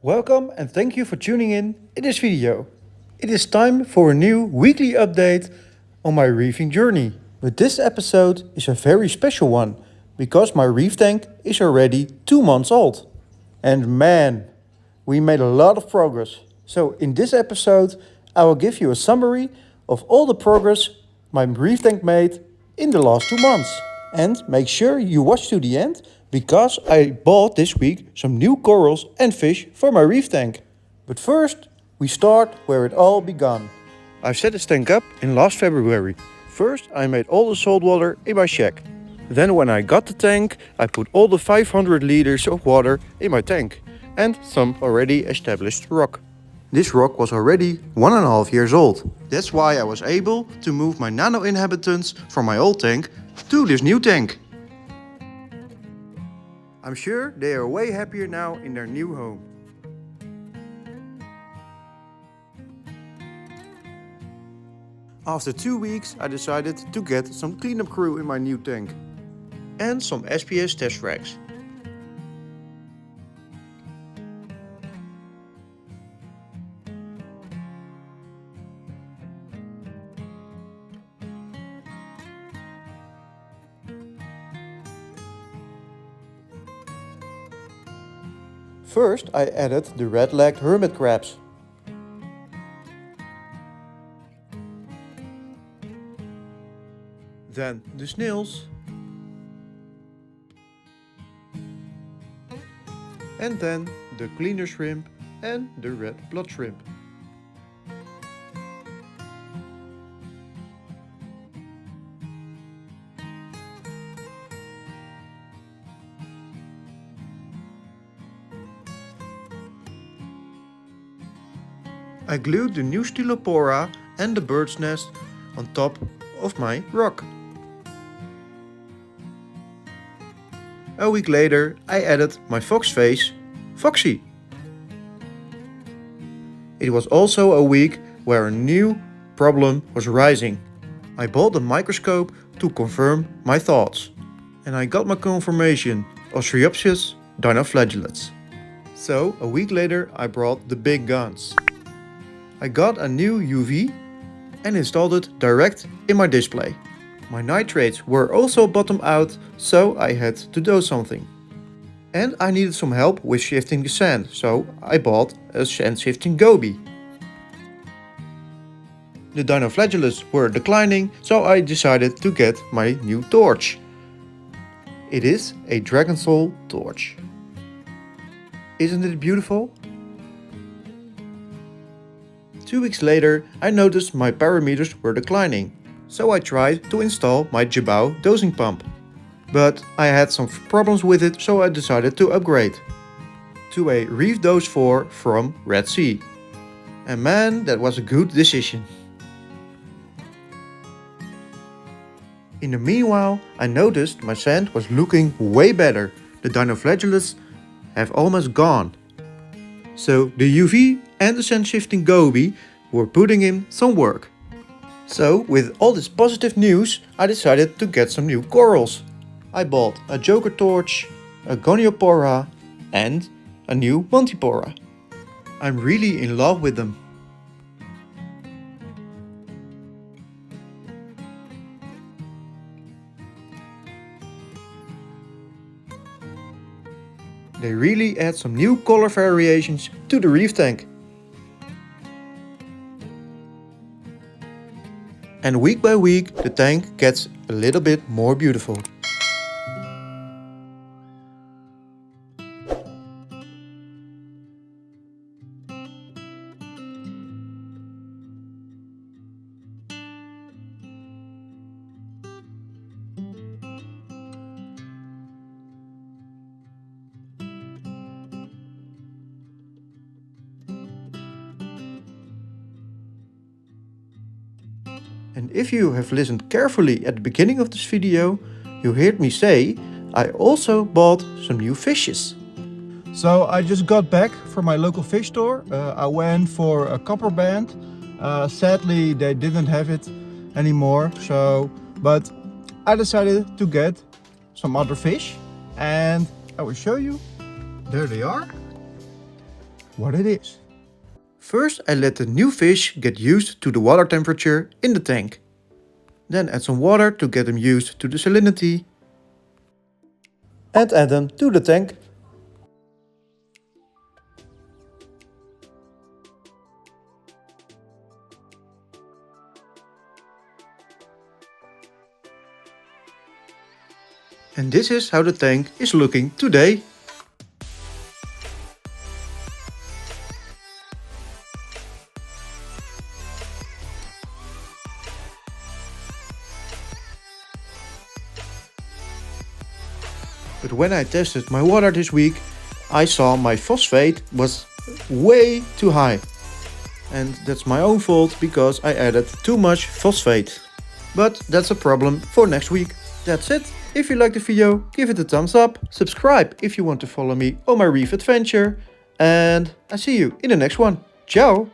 Welcome and thank you for tuning in this video. It is time for a new weekly update on my reefing journey. But this episode is a very special one because my reef tank is already 2 months old. And man, we made a lot of progress. So in this episode I will give you a summary of all the progress my reef tank made in the last 2 months. And make sure you watch to the end because I bought this week some new corals and fish for my reef tank. But first, we start where it all began. I set this tank up in last February. First, I made all the salt water in my shack. Then when I got the tank, I put all the 500 liters of water in my tank and some already established rock. This rock was already 1.5 years old. That's why I was able to move my nano inhabitants from my old tank to this new tank. I'm sure they are way happier now in their new home. After 2 weeks, I decided to get some cleanup crew in my new tank and some SPS test frags. First, I added the red-legged hermit crabs. Then the snails. And then the cleaner shrimp and the red blood shrimp. I glued the new Stylopora and the bird's nest on top of my rock. A week later, I added my fox face, Foxy. It was also a week where a new problem was rising. I bought a microscope to confirm my thoughts. And I got my confirmation, Ostreopsis dinoflagellates. So a week later, I brought the big guns. I got a new UV and installed it direct in my display. My nitrates were also bottomed out, so I had to do something. And I needed some help with shifting the sand, so I bought a sand shifting goby. The dinoflagellates were declining, so I decided to get my new torch. It is a dragon soul torch. Isn't it beautiful? 2 weeks later, I noticed my parameters were declining, so I tried to install my Jabao dosing pump. But I had some problems with it, so I decided to upgrade to a Reef Dose 4 from Red Sea. And man, that was a good decision. In the meanwhile, I noticed my sand was looking way better. The dinoflagellates have almost gone. So the UV and the sand shifting goby were putting in some work. So with all this positive news, I decided to get some new corals. I bought a joker torch, a goniopora and a new montipora. I'm really in love with them. They really add some new color variations to the reef tank. And week by week the tank gets a little bit more beautiful. And if you have listened carefully at the beginning of this video, you heard me say I also bought some new fishes. So I just got back from my local fish store. I went for a copper band. Sadly they didn't have it anymore, but I decided to get some other fish and I will show you. There they are. what it is. First, I let the new fish get used to the water temperature in the tank. Then add some water to get them used to the salinity. And add them to the tank. And this is how the tank is looking today. But when I tested my water this week, I saw my phosphate was way too high. And that's my own fault because I added too much phosphate. But that's a problem for next week. That's it. If you liked the video, give it a thumbs up. Subscribe if you want to follow me on my Reef Adventure. And I see you in the next one. Ciao!